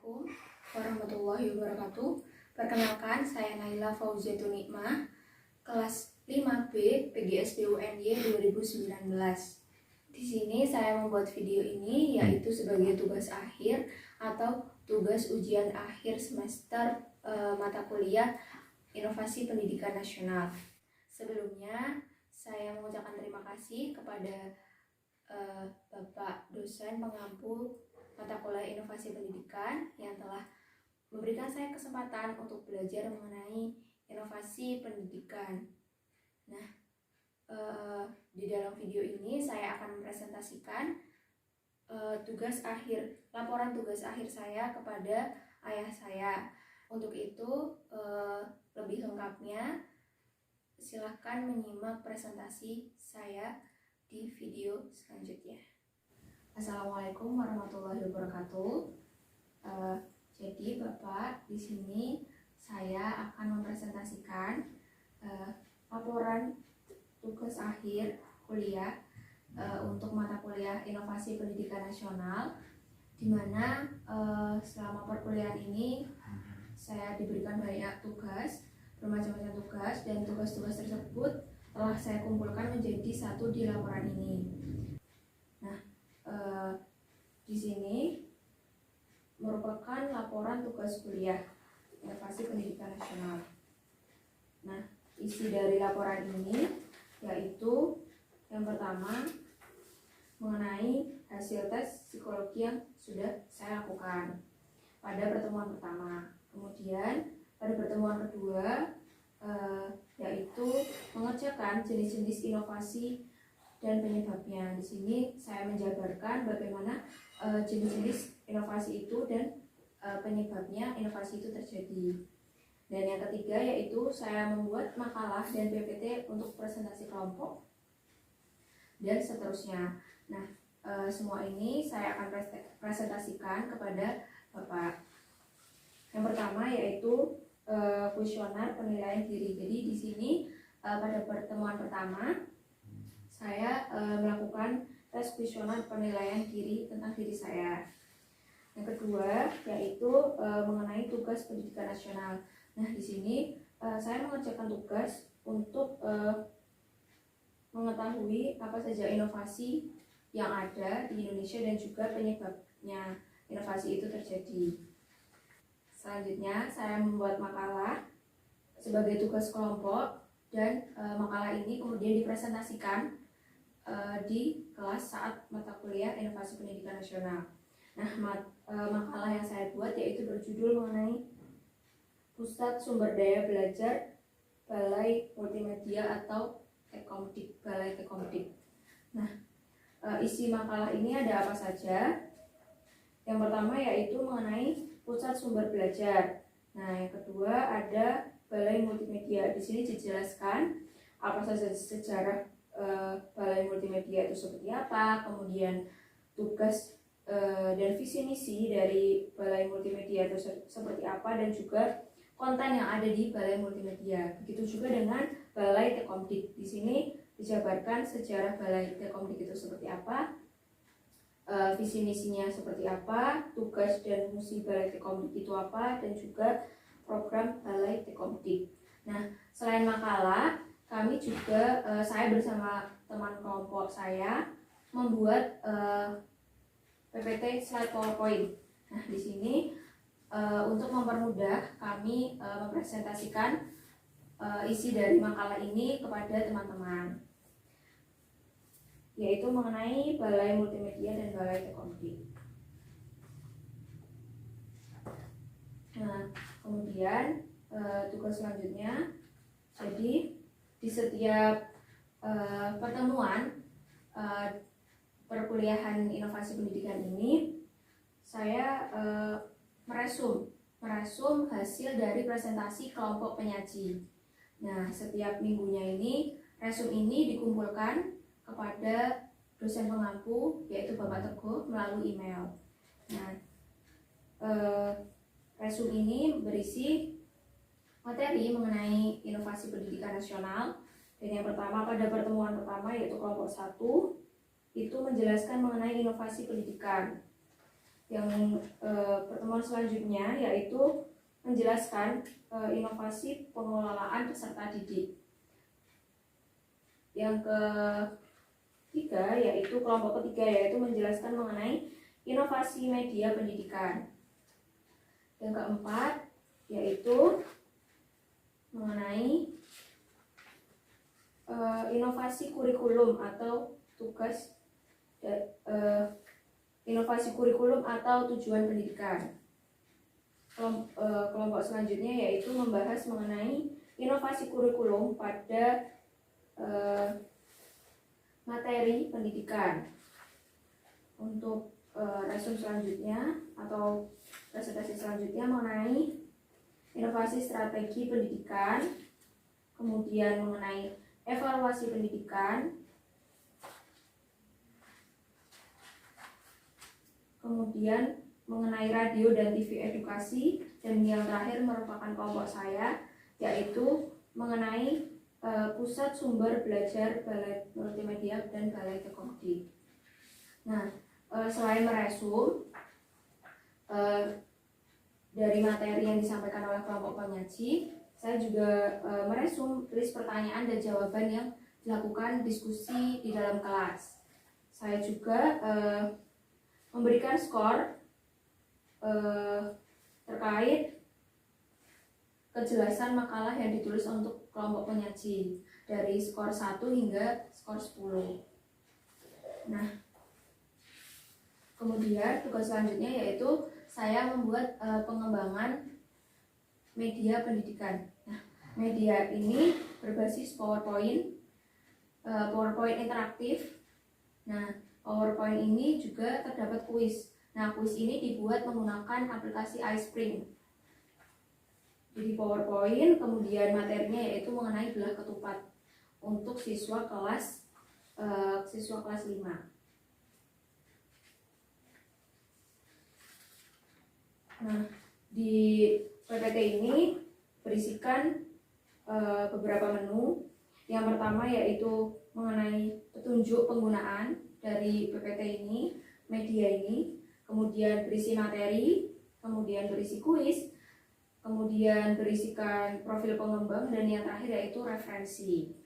Assalamualaikum warahmatullahi wabarakatuh. Perkenalkan, saya Naila Fauziatun Nikmah, kelas 5B PGSD UNY 2019. Di sini saya membuat video ini yaitu sebagai tugas akhir atau tugas ujian akhir semester mata kuliah Inovasi Pendidikan Nasional. Sebelumnya, saya mengucapkan terima kasih kepada Bapak dosen pengampu mata kuliah Inovasi Pendidikan yang telah memberikan saya kesempatan untuk belajar mengenai inovasi pendidikan. Nah, di dalam video ini saya akan mempresentasikan laporan tugas akhir saya kepada ayah saya. Untuk itu, lebih lengkapnya silahkan menyimak presentasi saya di video selanjutnya. Assalamualaikum warahmatullahi wabarakatuh. Jadi Bapak, di sini saya akan mempresentasikan laporan tugas akhir kuliah untuk mata kuliah Inovasi Pendidikan Nasional, di mana selama perkuliahan ini saya diberikan banyak tugas, bermacam-macam tugas, dan tugas-tugas tersebut telah saya kumpulkan menjadi satu di laporan ini. Nah, di sini merupakan laporan tugas kuliah Inovasi Pendidikan Nasional. Nah, isi dari laporan ini yaitu yang pertama mengenai hasil tes psikologi yang sudah saya lakukan pada pertemuan pertama. Kemudian pada pertemuan kedua yaitu mengerjakan jenis-jenis inovasi dan penyebabnya. Di sini saya menjabarkan bagaimana jenis-jenis inovasi itu dan penyebabnya inovasi itu terjadi. Dan yang ketiga yaitu saya membuat makalah dan PPT untuk presentasi kelompok dan seterusnya. Nah, semua ini saya akan presentasikan kepada Bapak. Yang pertama yaitu kuesioner penilaian diri. Jadi di sini pada pertemuan pertama saya melakukan tes kuesioner penilaian diri tentang diri saya. Yang kedua yaitu mengenai tugas pendidikan nasional. Nah, di sini saya mengerjakan tugas untuk mengetahui apa saja inovasi yang ada di Indonesia dan juga penyebabnya inovasi itu terjadi. Selanjutnya saya membuat makalah sebagai tugas kelompok dan makalah ini kemudian dipresentasikan di kelas saat mata kuliah Inovasi Pendidikan Nasional. Nah, makalah yang saya buat yaitu berjudul mengenai Pusat Sumber Daya Belajar Balai Multimedia atau Balai Tekomdik. Nah, isi makalah ini ada apa saja? Yang pertama yaitu mengenai pusat sumber belajar. Nah, yang kedua ada Balai Multimedia. Di sini dijelaskan apa saja sejarah Balai Multimedia itu seperti apa, kemudian tugas dan visi misi dari Balai Multimedia itu seperti apa, dan juga konten yang ada di Balai Multimedia. Begitu juga dengan Balai Tekomdik. Di sini dijabarkan sejarah Balai Tekomdik itu seperti apa, visi misinya seperti apa, tugas dan fungsi Balai Tekomdik itu apa, dan juga program Balai Tekomdik. Nah, selain makalah, kami juga saya bersama teman kelompok saya membuat PPT slide PowerPoint. Nah, di sini untuk mempermudah kami mempresentasikan isi dari makalah ini kepada teman-teman, yaitu mengenai Balai Multimedia dan Balai Tekomdik. Nah, kemudian tugas selanjutnya, jadi di setiap pertemuan perkuliahan Inovasi Pendidikan ini saya meresum hasil dari presentasi kelompok penyaji. Nah, setiap minggunya ini resum ini dikumpulkan kepada dosen pengampu yaitu Bapak Teguh melalui email. Nah, resum ini berisi materi mengenai inovasi pendidikan nasional. Dan yang pertama pada pertemuan pertama yaitu kelompok 1 itu menjelaskan mengenai inovasi pendidikan. Yang pertemuan selanjutnya yaitu menjelaskan inovasi pengelolaan peserta didik. Yang ketiga yaitu kelompok ketiga yaitu menjelaskan mengenai inovasi media pendidikan. Yang keempat yaitu mengenai inovasi kurikulum atau tugas inovasi kurikulum atau tujuan pendidikan. Kelompok selanjutnya yaitu membahas mengenai inovasi kurikulum pada materi pendidikan. Untuk resum selanjutnya atau presentasi selanjutnya mengenai inovasi strategi pendidikan, kemudian mengenai evaluasi pendidikan, kemudian mengenai radio dan TV edukasi, dan yang terakhir merupakan kelompok saya yaitu mengenai pusat sumber belajar Balai Multimedia dan Balai Teknologi. Nah, selain meresum dari materi yang disampaikan oleh kelompok penyaji, saya juga meresum list pertanyaan dan jawaban yang dilakukan diskusi di dalam kelas. Saya juga memberikan skor terkait kejelasan makalah yang ditulis untuk kelompok penyaji dari skor 1 hingga skor 10. Nah, kemudian tugas selanjutnya yaitu saya membuat pengembangan media pendidikan. Nah, media ini berbasis PowerPoint interaktif. Nah, PowerPoint ini juga terdapat kuis. Nah, kuis ini dibuat menggunakan aplikasi iSpring. Jadi PowerPoint, kemudian materinya yaitu mengenai belah ketupat untuk siswa kelas 5. Nah, di PPT ini berisikan beberapa menu. Yang pertama yaitu mengenai petunjuk penggunaan dari PPT ini, media ini, kemudian berisi materi, kemudian berisi kuis, kemudian berisikan profil pengembang, dan yang terakhir yaitu referensi.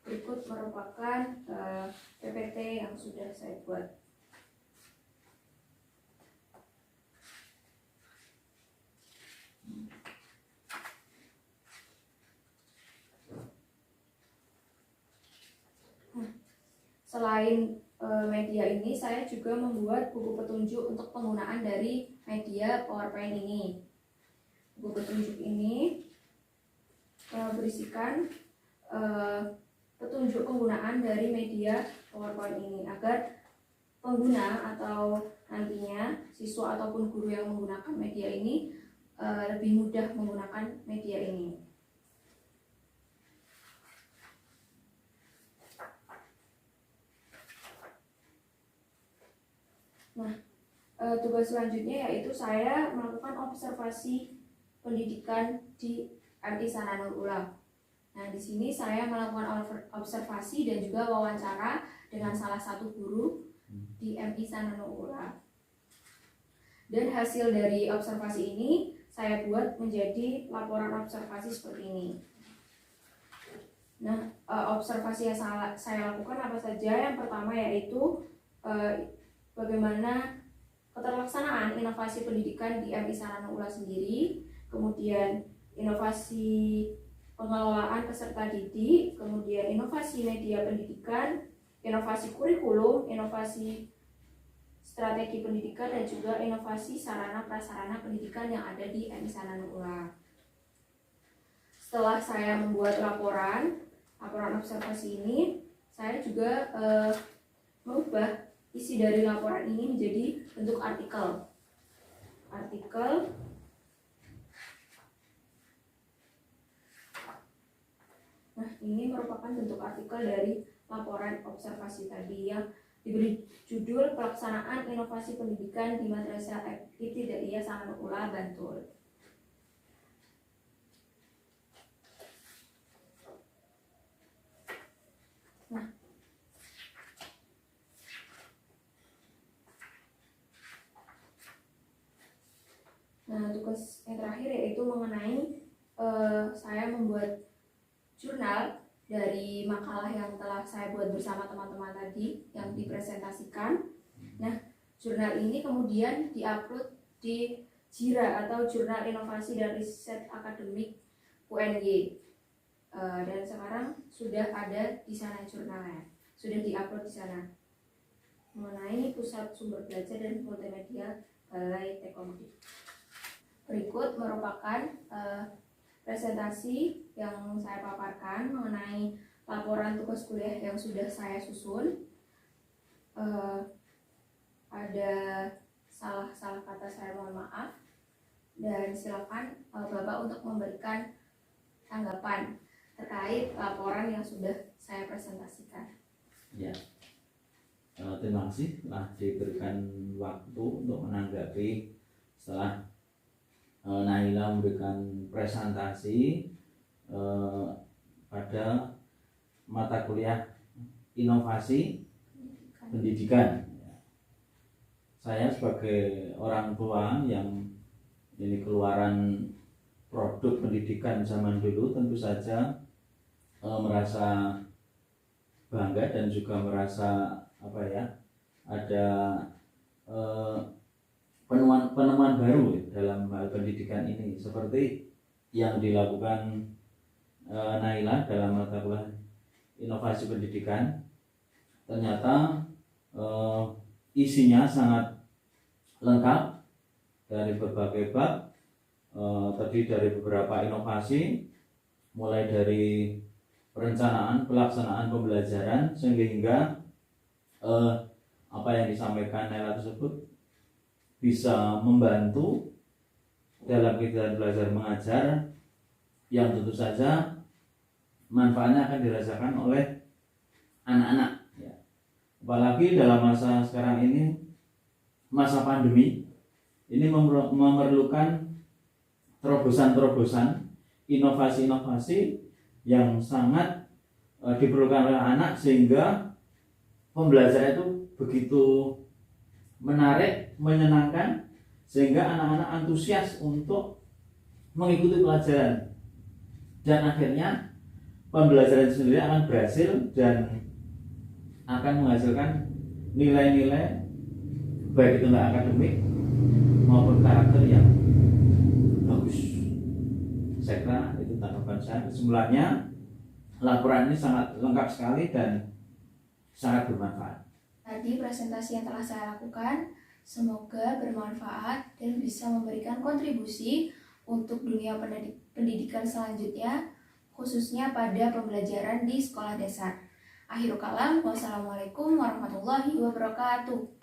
Berikut merupakan PPT yang sudah saya buat. Selain media ini, saya juga membuat buku petunjuk untuk penggunaan dari media PowerPoint ini. Buku petunjuk ini berisikan petunjuk penggunaan dari media PowerPoint ini agar pengguna atau nantinya siswa ataupun guru yang menggunakan media ini lebih mudah menggunakan media ini. Nah, tugas selanjutnya yaitu saya melakukan observasi pendidikan di MI Sananul Ula. Nah, di sini saya melakukan observasi dan juga wawancara dengan salah satu guru di MI Sananul Ula. Dan hasil dari observasi ini saya buat menjadi laporan observasi seperti ini. Nah, observasi yang saya lakukan apa saja? Yang pertama yaitu bagaimana keterlaksanaan inovasi pendidikan di MI Sananul Ula sendiri, kemudian inovasi pengelolaan peserta didik, kemudian inovasi media pendidikan, inovasi kurikulum, inovasi strategi pendidikan, dan juga inovasi sarana prasarana pendidikan yang ada di MI Sananul Ula. Setelah saya membuat laporan observasi ini, saya juga merubah isi dari laporan ini menjadi bentuk artikel. Nah, ini merupakan bentuk artikel dari laporan observasi tadi yang diberi judul Pelaksanaan Inovasi Pendidikan di Madrasah Ibtidaiyah Sananul Ula, Bantul. Nah, Nah, tugas yang terakhir yaitu mengenai saya membuat jurnal dari makalah yang telah saya buat bersama teman-teman tadi yang dipresentasikan. Nah, jurnal ini kemudian diupload di JIRA atau Jurnal Inovasi dan Riset Akademik UNY. Dan sekarang sudah ada di sana jurnalnya, sudah diupload di sana. Mengenai Pusat Sumber Belajar dan Multimedia Balai Teknologi. Berikut merupakan presentasi yang saya paparkan mengenai laporan tugas kuliah yang sudah saya susun. Ada salah kata saya mohon maaf, dan silakan Bapak untuk memberikan tanggapan terkait laporan yang sudah saya presentasikan. Ya, terima kasih telah diberikan waktu untuk menanggapi setelah Naila memberikan presentasi pada mata kuliah inovasi pendidikan. Saya sebagai orang tua yang ini keluaran produk pendidikan zaman dulu tentu saja merasa bangga dan juga merasa ada penemuan baru dalam hal pendidikan ini, seperti yang dilakukan Naila dalam mata kuliah inovasi pendidikan. Ternyata isinya sangat lengkap dari berbagai bab, terdiri dari beberapa inovasi, mulai dari perencanaan, pelaksanaan pembelajaran, sehingga apa yang disampaikan Naila tersebut bisa membantu dalam kegiatan belajar mengajar yang tentu saja manfaatnya akan dirasakan oleh anak-anak. Apalagi dalam masa sekarang ini, masa pandemi, ini memerlukan terobosan-terobosan, inovasi-inovasi yang sangat diperlukan oleh anak, sehingga pembelajaran itu begitu menarik, menyenangkan, sehingga anak-anak antusias untuk mengikuti pelajaran, dan akhirnya pembelajaran sendiri akan berhasil dan akan menghasilkan nilai-nilai baik itu nilai akademik maupun karakter yang bagus. Saya kira itu tanggapan saya. Kesimpulannya, laporan ini sangat lengkap sekali dan sangat bermanfaat. Tadi presentasi yang telah saya lakukan semoga bermanfaat dan bisa memberikan kontribusi untuk dunia pendidikan selanjutnya, khususnya pada pembelajaran di sekolah dasar. Akhirul kalam, wassalamualaikum warahmatullahi wabarakatuh.